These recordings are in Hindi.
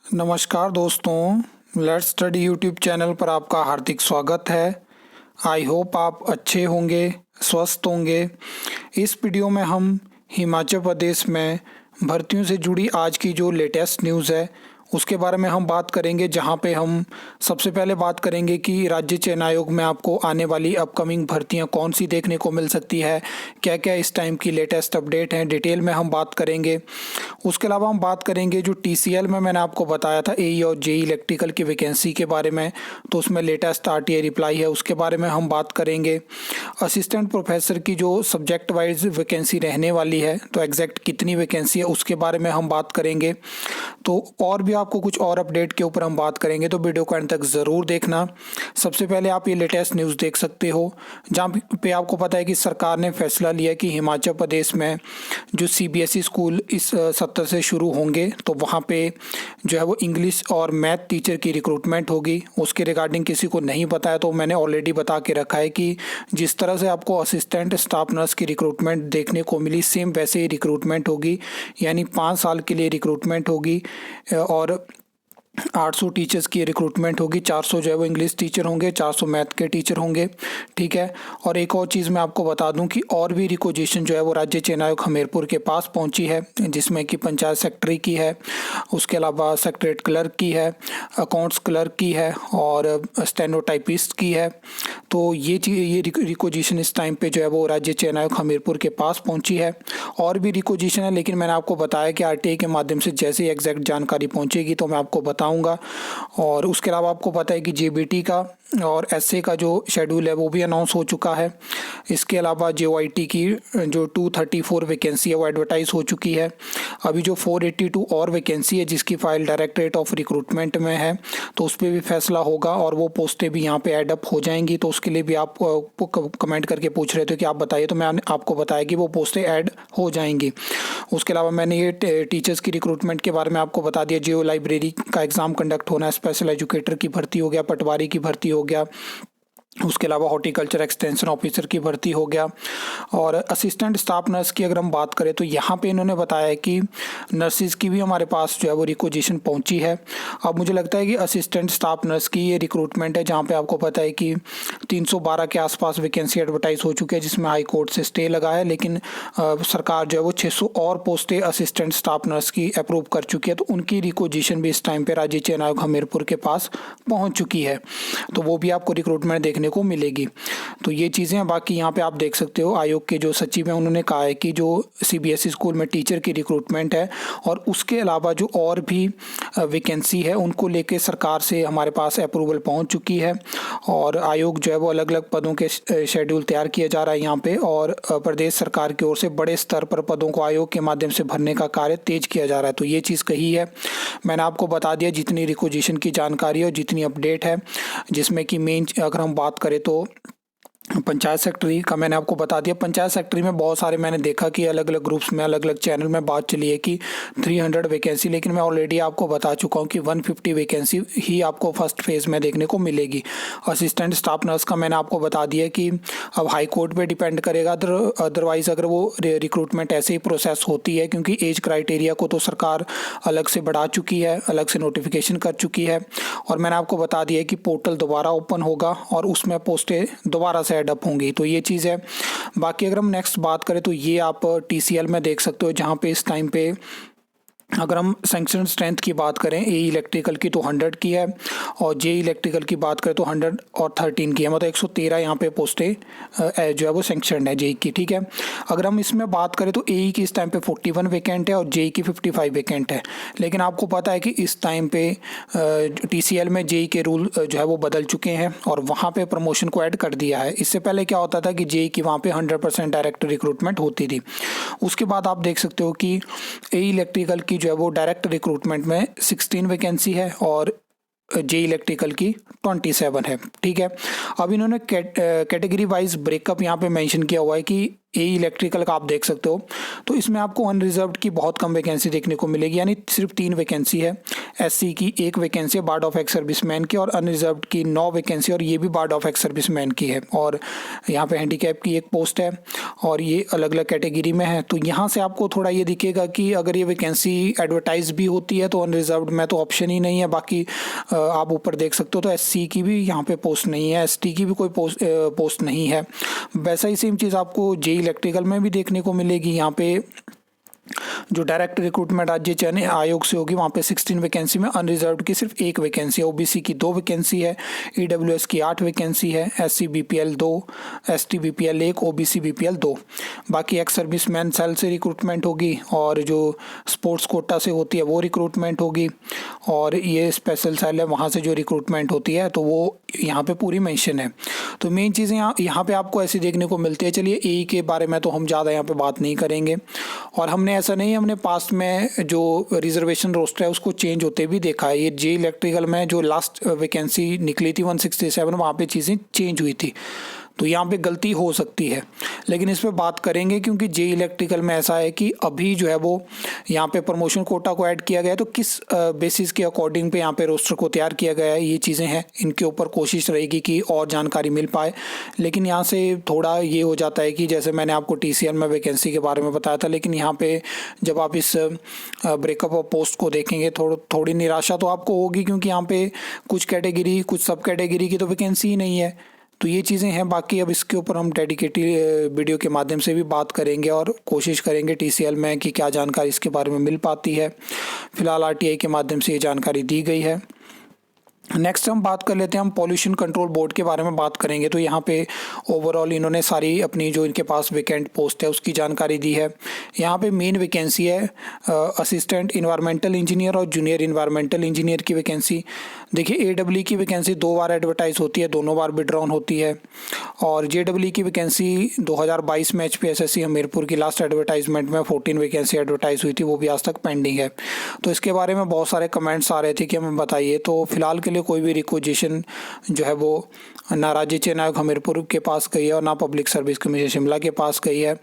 नमस्कार दोस्तों, लेट्स स्टडी यूट्यूब चैनल पर आपका हार्दिक स्वागत है। आई होप आप अच्छे होंगे, स्वस्थ होंगे। इस वीडियो में हम हिमाचल प्रदेश में भर्तियों से जुड़ी आज की जो लेटेस्ट न्यूज़ है उसके बारे में हम बात करेंगे, जहां पे हम सबसे पहले बात करेंगे कि राज्य चयन आयोग में आपको आने वाली अपकमिंग भर्तियां कौन सी देखने को मिल सकती है, क्या क्या इस टाइम की लेटेस्ट अपडेट हैं, डिटेल में हम बात करेंगे। उसके अलावा हम बात करेंगे जो टीसीएल में मैंने आपको बताया था एई और जेई इलेक्ट्रिकल की वैकेंसी के बारे में, तो उसमें लेटेस्ट आरटीआई रिप्लाई है, उसके बारे में हम बात करेंगे। असिस्टेंट प्रोफेसर की जो सब्जेक्ट वाइज वैकेंसी रहने वाली है, तो एग्जैक्ट कितनी वैकेंसी है उसके बारे में हम बात करेंगे। तो और भी आपको कुछ और अपडेट के ऊपर हम बात करेंगे, तो वीडियो को अंत तक ज़रूर देखना। सबसे पहले आप ये लेटेस्ट न्यूज़ देख सकते हो, जहाँ पे आपको पता है कि सरकार ने फैसला लिया कि हिमाचल प्रदेश में जो सीबीएसई स्कूल इस सत्र से शुरू होंगे, तो वहाँ पे जो है वो इंग्लिश और मैथ टीचर की रिक्रूटमेंट होगी। उसके रिगार्डिंग किसी को नहीं पता है तो मैंने ऑलरेडी बता के रखा है कि जिस तरह से आपको असिस्टेंट स्टाफ नर्स की रिक्रूटमेंट देखने को मिली, सेम वैसे ही रिक्रूटमेंट होगी, यानी 5 साल के लिए रिक्रूटमेंट होगी और 800 टीचर्स की रिक्रूटमेंट होगी। 400 जो है वो इंग्लिश टीचर होंगे, 400 मैथ के टीचर होंगे, ठीक है। और एक और चीज़ मैं आपको बता दूं कि और भी रिक्वेजिशन जो है वो राज्य चयन आयोग हमीरपुर के पास पहुंची है, जिसमें कि पंचायत सेक्रेटरी की है, उसके अलावा सेक्रेटरी क्लर्क की है, अकाउंट्स क्लर्क की है और स्टेनोटाइपिस्ट की है। तो ये रिक्वेजिशन इस टाइम पे जो है वो राज्य चयन आयोग हमीरपुर के पास पहुँची है। और भी रिक्वेजिशन है, लेकिन मैंने आपको बताया कि आरटीआई के माध्यम से जैसे ही एग्जैक्ट जानकारी पहुँचेगी तो मैं आपको बताऊंगा। और उसके अलावा आपको पता है कि जेबीटी का और एसए का जो शेड्यूल है वो भी अनाउंस हो चुका है। इसके अलावा जेओआईटी की जो 234 वैकेंसी है वो एडवर्टाइज हो चुकी है। अभी जो 482 और वैकेंसी है जिसकी फाइल डायरेक्टरेट ऑफ रिक्रूटमेंट में है, तो उस पर भी फैसला होगा और वो पोस्टें भी यहाँ पे एडअप हो जाएंगी। तो उसके लिए भी आप कमेंट करके पूछ रहे थे कि आप बताइए, तो मैंने आपको बताया कि वो पोस्टें ऐड हो जाएंगी। उसके अलावा मैंने ये टीचर्स की रिक्रूटमेंट के बारे में आपको बता दिया। जियो लाइब्रेरी का एग्ज़ाम कंडक्ट होना है, स्पेशल एजुकेटर की भर्ती हो गया, पटवारी की भर्ती हो गया, उसके अलावा हॉर्टिकल्चर एक्सटेंशन ऑफिसर की भर्ती हो गया। और असिस्टेंट स्टाफ नर्स की अगर हम बात करें तो यहाँ पे इन्होंने बताया है कि नर्सिस की भी हमारे पास जो है वो रिक्वेजिशन पहुँची है। अब मुझे लगता है कि असिस्टेंट स्टाफ नर्स की ये रिक्रूटमेंट है, जहाँ पे आपको पता है कि 312 के आसपास वैकेंसी एडवर्टाइज हो चुकी है, जिसमें हाई कोर्ट से स्टे लगा है, लेकिन सरकार जो है वो 600 और पोस्टें असिस्टेंट स्टाफ नर्स की अप्रूव कर चुकी है। तो उनकी रिक्वेजिशन भी इस टाइम पे राज्य चयन आयोग हमीरपुर के पास पहुँच चुकी है, तो वो भी आपको रिक्रूटमेंट देखने को मिलेगी। तो ये चीज़ें हैं। बाकी यहाँ पे आप देख सकते हो आयोग के जो सचिव हैं उन्होंने कहा है कि जो सीबीएसई स्कूल में टीचर की रिक्रूटमेंट है और उसके अलावा जो और भी वैकेंसी है उनको लेके सरकार से हमारे पास अप्रूवल पहुंच चुकी है। और आयोग जो है वो अलग अलग पदों के शेड्यूल तैयार किया जा रहा है यहाँ पे, और प्रदेश सरकार की ओर से बड़े स्तर पर पदों को आयोग के माध्यम से भरने का कार्य तेज किया जा रहा है। तो ये चीज़ कही है, मैंने आपको बता दिया जितनी रिक्वेजिशन की जानकारी है और जितनी अपडेट है, जिसमें कि मेन अगर हम बात करें तो पंचायत सेक्रेटरी का मैंने आपको बता दिया। पंचायत सेक्रेटरी में बहुत सारे मैंने देखा कि अलग अलग ग्रुप्स में, अलग अलग चैनल में बात चली है कि 300 वैकेंसी, लेकिन मैं ऑलरेडी आपको बता चुका हूं कि 150 वैकेंसी ही आपको फर्स्ट फेज़ में देखने को मिलेगी। असिस्टेंट स्टाफ नर्स का मैंने आपको बता दिया कि अब हाई कोर्ट पे डिपेंड करेगा, अदरवाइज़ अगर वो रिक्रूटमेंट ऐसे ही प्रोसेस होती है, क्योंकि एज क्राइटेरिया को तो सरकार अलग से बढ़ा चुकी है, अलग से नोटिफिकेशन कर चुकी है। और मैंने आपको बता दिया कि पोर्टल दोबारा ओपन होगा और उसमें पोस्टें दोबारा से एडअप होंगी। तो ये चीज़ है। बाकी अगर हम नेक्स्ट बात करें तो ये आप टीसीएल में देख सकते हो, जहाँ पे इस टाइम पे अगर हम सैंक्शन स्ट्रेंथ की बात करें एई इलेक्ट्रिकल की तो 100 की है, और जेई इलेक्ट्रिकल की बात करें तो 100 और 13 की है, मतलब 113 यहाँ पे पोस्टें जो है वो सैंक्शन है जेई की, ठीक है। अगर हम इसमें बात करें तो एई की इस टाइम पे 41 वैकेंट है और जेई की 55 वैकेंट है। लेकिन आपको पता है कि इस टाइम पे टीसीएल में जेई के रूल जो है वो बदल चुके हैं और वहाँ पे प्रमोशन को ऐड कर दिया है। इससे पहले क्या होता था कि जेई की वहाँ पे 100% डायरेक्ट रिक्रूटमेंट होती थी। उसके बाद आप देख सकते हो कि एई इलेक्ट्रिकल की जो है वो डायरेक्ट रिक्रूटमेंट में 16 वैकेंसी है और जे इलेक्ट्रिकल की 27 है, ठीक है। अब इन्होंने कैटेगरी वाइज ब्रेकअप यहाँ पे मेंशन किया हुआ है कि ए इलेक्ट्रिकल का आप देख सकते हो, तो इसमें आपको अनरिजर्व्ड की बहुत कम वैकेंसी देखने को मिलेगी, यानी सिर्फ 3 वैकेंसी है। SC की 1 वैकेंसी है बार्ड ऑफ एक्स सर्विसमैन की, और अनरिजर्व्ड की 9 वैकेंसी, और ये भी बार्ड ऑफ एक्स सर्विसमैन की है। और यहाँ पे हैंडीकैप की 1 पोस्ट है, और ये अलग अलग कैटेगरी में है। तो यहाँ से आपको थोड़ा ये दिखेगा कि अगर ये वैकेंसी एडवर्टाइज भी होती है तो अनरिजर्व्ड में तो ऑप्शन ही नहीं है। बाकी आप ऊपर देख सकते हो तो SC की भी यहाँ पे पोस्ट नहीं है, ST की भी कोई पोस्ट नहीं है। वैसा ही सेम चीज़ आपको JEE इलेक्ट्रिकल में भी देखने को मिलेगी। यहाँ पे जो डायरेक्ट रिक्रूटमेंट राज्य चयन आयोग से होगी, वहाँ पे 16 वैकेंसी में अनरिजर्व्ड की सिर्फ 1 वैकेंसी है, OBC की 2 वैकेंसी है, EWS की 8 वैकेंसी है, SC BPL 2, ST BPL 1, OBC BPL 2। बाकी एक्स सर्विसमैन सेल से रिक्रूटमेंट होगी, और जो स्पोर्ट्स कोटा से होती है वो रिक्रूटमेंट होगी, और ये स्पेशल सेल है वहाँ से जो रिक्रूटमेंट होती है तो वो यहाँ पे पूरी मेंशन है। तो मेन चीज़ें यहाँ पे आपको ऐसी देखने को मिलती है। चलिए AE के बारे में तो हम ज़्यादा यहाँ पे बात नहीं करेंगे, और हमने ऐसा नहीं, हमने पास्ट में जो रिजर्वेशन रोस्टर है उसको चेंज होते भी देखा है। ये JEE इलेक्ट्रिकल में जो लास्ट वैकेंसी निकली थी 167, वहाँ पे चीज़ें चेंज हुई थी, तो यहाँ पे गलती हो सकती है, लेकिन इस पे बात करेंगे क्योंकि JEE इलेक्ट्रिकल में ऐसा है कि अभी जो है वो यहाँ पे प्रमोशन कोटा को ऐड किया गया है, तो किस बेसिस के अकॉर्डिंग पे यहाँ पे रोस्टर को तैयार किया गया है, ये चीज़ें हैं, इनके ऊपर कोशिश रहेगी कि और जानकारी मिल पाए। लेकिन यहाँ से थोड़ा ये हो जाता है कि जैसे मैंने आपको TCL में वैकेंसी के बारे में बताया था, लेकिन यहाँ पे जब आप इस ब्रेकअप ऑफ पोस्ट को देखेंगे थोड़ी निराशा तो आपको होगी, क्योंकि यहाँ पे कुछ कैटेगरी, कुछ सब कैटेगरी की तो वैकेंसी ही नहीं है। तो ये चीज़ें हैं। बाकी अब इसके ऊपर हम डेडिकेटेड वीडियो के माध्यम से भी बात करेंगे और कोशिश करेंगे TCL में कि क्या जानकारी इसके बारे में मिल पाती है। फिलहाल RTI के माध्यम से ये जानकारी दी गई है। नेक्स्ट हम बात कर लेते हैं, हम पॉल्यूशन कंट्रोल बोर्ड के बारे में बात करेंगे। तो यहाँ पे ओवरऑल इन्होंने सारी अपनी जो इनके पास वैकेंट पोस्ट है उसकी जानकारी दी है। यहाँ पे मेन वैकेंसी है असिस्टेंट इन्वायरमेंटल इंजीनियर और जूनियर इन्वायरमेंटल इंजीनियर की वैकेंसी। देखिए AEE की वैकेंसी 2 बार एडवर्टाइज होती है, दोनों बार विड्रॉन होती है, और JEE की वैकेंसी 2022 में HPSSC हमीरपुर की लास्ट एडवर्टाइजमेंट में 14 वैकेंसी एडवर्टाइज हुई थी, वो भी आज तक पेंडिंग है। तो इसके बारे में बहुत सारे कमेंट्स आ रहे थे कि हमें बताइए। तो फिलहाल के लिए कोई भी रिक्वेजिशन जो है वो ना राज्य चयन आयोग हमीरपुर के पास गई है और ना पब्लिक सर्विस कमीशन शिमला के पास गई है,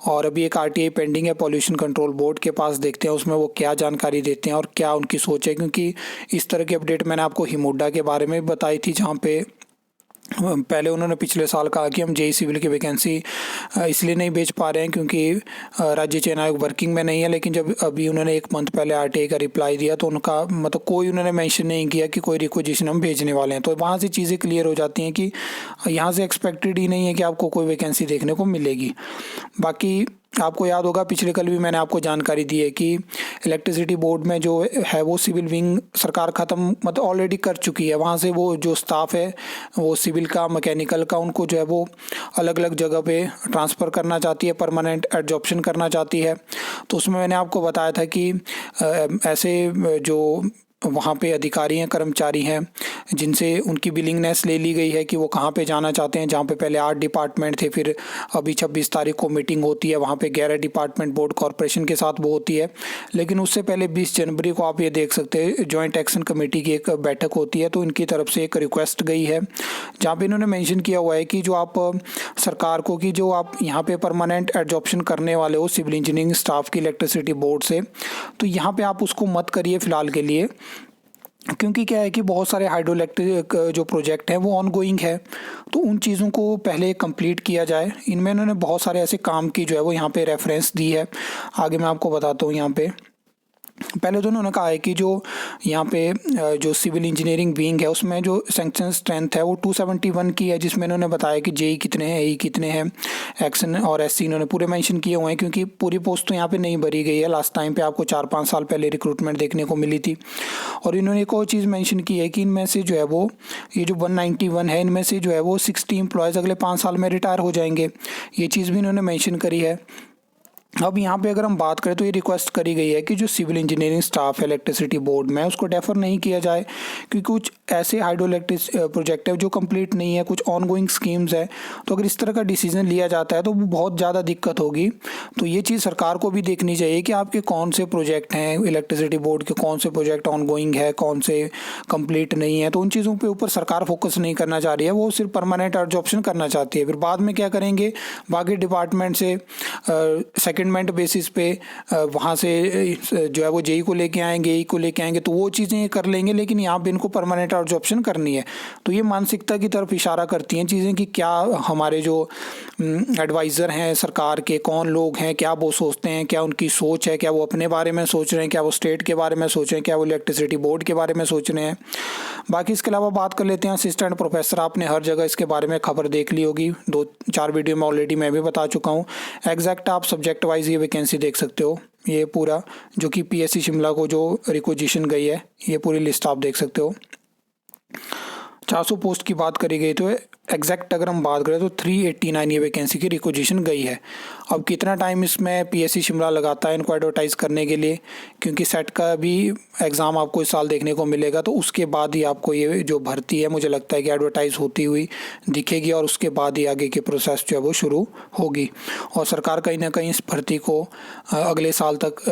और अभी एक RTI पेंडिंग है पॉल्यूशन कंट्रोल बोर्ड के पास। देखते हैं उसमें वो क्या जानकारी देते हैं और क्या उनकी सोच है, क्योंकि इस तरह की अपडेट मैंने आपको हिमुडा के बारे में बताई थी, जहाँ पे पहले उन्होंने पिछले साल कहा कि हम JEE सिविल की वैकेंसी इसलिए नहीं भेज पा रहे हैं क्योंकि राज्य चयन आयोग वर्किंग में नहीं है। लेकिन जब अभी उन्होंने 1 मंथ पहले RTI का रिप्लाई दिया तो उनका मतलब कोई उन्होंने मेंशन नहीं किया कि कोई रिक्वेजिशन हम भेजने वाले हैं। तो वहाँ से चीज़ें क्लियर हो जाती हैं कि यहाँ से एक्सपेक्टेड ही नहीं है कि आपको कोई वैकेंसी देखने को मिलेगी। बाकी आपको याद होगा पिछले कल भी मैंने आपको जानकारी दी है कि इलेक्ट्रिसिटी बोर्ड में जो है वो सिविल विंग सरकार ख़त्म मतलब ऑलरेडी कर चुकी है। वहाँ से वो जो स्टाफ है वो सिविल का, मैकेनिकल का, उनको जो है वो अलग अलग जगह पे ट्रांसफ़र करना चाहती है, परमानेंट एडजॉप्शन करना चाहती है। तो उसमें मैंने आपको बताया था कि ऐसे जो वहाँ पे अधिकारी हैं, कर्मचारी हैं, जिनसे उनकी विलिंगनेस ले ली गई है कि वो कहाँ पे जाना चाहते हैं। जहाँ पे पहले 8 डिपार्टमेंट थे, फिर अभी 26 तारीख को मीटिंग होती है, वहाँ पे 11 डिपार्टमेंट बोर्ड कॉरपोरेशन के साथ वो होती है। लेकिन उससे पहले 20 जनवरी को आप ये देख सकते हैं जॉइंट एक्शन कमेटी की एक बैठक होती है। तो इनकी तरफ से एक रिक्वेस्ट गई है जहाँ पर इन्होंने मैंशन किया हुआ है कि जो आप सरकार को कि जो आप यहाँ पर परमानेंट एडजॉप्शन करने वाले हो सिविल इंजीनियरिंग स्टाफ की इलेक्ट्रिसिटी बोर्ड से, तो यहाँ पर आप उसको मत करिए फ़िलहाल के लिए, क्योंकि क्या है कि बहुत सारे हाइड्रो इलेक्ट्रिक जो प्रोजेक्ट हैं वो ऑनगोइंग है। तो उन चीज़ों को पहले कंप्लीट किया जाए। इनमें इन्होंने बहुत सारे ऐसे काम की जो है वो यहाँ पे रेफरेंस दी है। आगे मैं आपको बताता हूँ। यहाँ पे पहले तो उन्होंने कहा है कि जो यहाँ पे जो सिविल इंजीनियरिंग विंग है उसमें जो सैंक्शन स्ट्रेंथ है वो 271 की है, जिसमें इन्होंने बताया कि JEE कितने हैं, AE कितने हैं, एक्शन और SC इन्होंने पूरे मेंशन किए हुए हैं, क्योंकि पूरी पोस्ट तो यहाँ पे नहीं भरी गई है। लास्ट टाइम पे आपको 4-5 साल पहले रिक्रूटमेंट देखने को मिली थी। और इन्होंने एक और चीज़ मेंशन की है कि इनमें से जो है वो ये जो 191 है, इनमें से जो है वो 60 एम्प्लॉयज़ अगले 5 साल में रिटायर हो जाएंगे। ये चीज़ भी इन्होंने मेंशन करी है। अब यहाँ पे अगर हम बात करें तो ये रिक्वेस्ट करी गई है कि जो सिविल इंजीनियरिंग स्टाफ है इलेक्ट्रिसिटी बोर्ड में उसको डेफर नहीं किया जाए, क्योंकि कुछ ऐसे हाइड्रो इलेक्ट्रिक प्रोजेक्ट है जो कंप्लीट नहीं है, कुछ ऑनगोइंग स्कीम्स है। तो अगर इस तरह का डिसीजन लिया जाता है तो वो बहुत ज़्यादा दिक्कत होगी। तो ये चीज़ सरकार को भी देखनी चाहिए कि आपके कौन से प्रोजेक्ट हैं, इलेक्ट्रिसिटी बोर्ड के कौन से प्रोजेक्ट ऑनगोइंग है, कौन से कंप्लीट नहीं है। तो उन चीज़ों के ऊपर सरकार फोकस नहीं करना चाह रही है, वो सिर्फ परमानेंट एडजॉप्शन करना चाहती है। फिर बाद में क्या करेंगे, बाकी डिपार्टमेंट से सेकेंड असाइनमेंट बेसिस पे वहाँ से जो है वो जेई को लेके आएंगे, ई को लेके आएंगे, तो वो चीज़ें ये कर लेंगे, लेकिन यहाँ पे इनको परमानेंट ऑब्जॉर्प्शन करनी है। तो ये मानसिकता की तरफ इशारा करती हैं चीज़ें कि क्या हमारे जो एडवाइज़र हैं सरकार के, कौन लोग हैं, क्या वो सोचते हैं, क्या उनकी सोच है, क्या वो अपने बारे में सोच रहे हैं, क्या वो स्टेट के बारे में सोच रहे हैं, क्या वो इलेक्ट्रिसिटी बोर्ड के बारे में सोच रहे हैं। बाकी इसके अलावा बात कर लेते हैं असिस्टेंट प्रोफेसर। आपने हर जगह इसके बारे में खबर देख ली होगी, 2-4 वीडियो में ऑलरेडी मैं भी बता चुका हूँ। एग्जैक्ट आप सब्जेक्ट वाइज ये वैकेंसी देख सकते हो, ये पूरा जो कि पीएससी शिमला को जो रिक्वेजिशन गई है, ये पूरी लिस्ट आप देख सकते हो। 400 पोस्ट की बात करी गई, तो एग्जैक्ट अगर हम बात करें तो 389 ये वैकेंसी की रिक्वेजिशन गई है। अब कितना टाइम इसमें पीएससी शिमला लगाता है इनको एडवर्टाइज़ करने के लिए, क्योंकि सेट का भी एग्ज़ाम आपको इस साल देखने को मिलेगा, तो उसके बाद ही आपको ये जो भर्ती है मुझे लगता है कि एडवर्टाइज़ होती हुई दिखेगी, और उसके बाद ही आगे की प्रोसेस जो है वो शुरू होगी। और सरकार कहीं ना कहीं इस भर्ती को अगले साल तक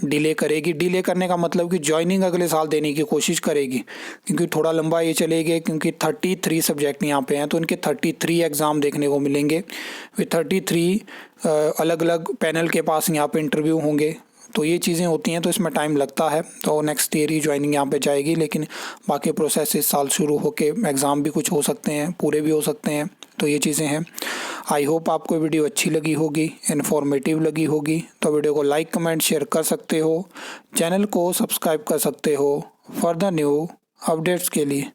डिले करेगी। डिले करने का मतलब कि ज्वाइनिंग अगले साल देने की कोशिश करेगी, क्योंकि थोड़ा लंबा ये चलेगी, क्योंकि 33 सब्जेक्ट यहाँ पे हैं, तो इनके 33 एग्ज़ाम देखने को मिलेंगे। फिर 33 अलग अलग पैनल के पास यहाँ पे इंटरव्यू होंगे, तो ये चीज़ें होती हैं, तो इसमें टाइम लगता है। तो नेक्स्ट ईयर ही ज्वाइनिंग यहाँ पे जाएगी, लेकिन बाकी प्रोसेस इस साल शुरू होके एग्ज़ाम भी कुछ हो सकते हैं, पूरे भी हो सकते हैं, तो ये चीज़ें हैं। आई होप आपको वीडियो अच्छी लगी होगी, इन्फॉर्मेटिव लगी होगी, तो वीडियो को लाइक कमेंट शेयर कर सकते हो, चैनल को सब्सक्राइब कर सकते हो फर्दर न्यू अपडेट्स के लिए।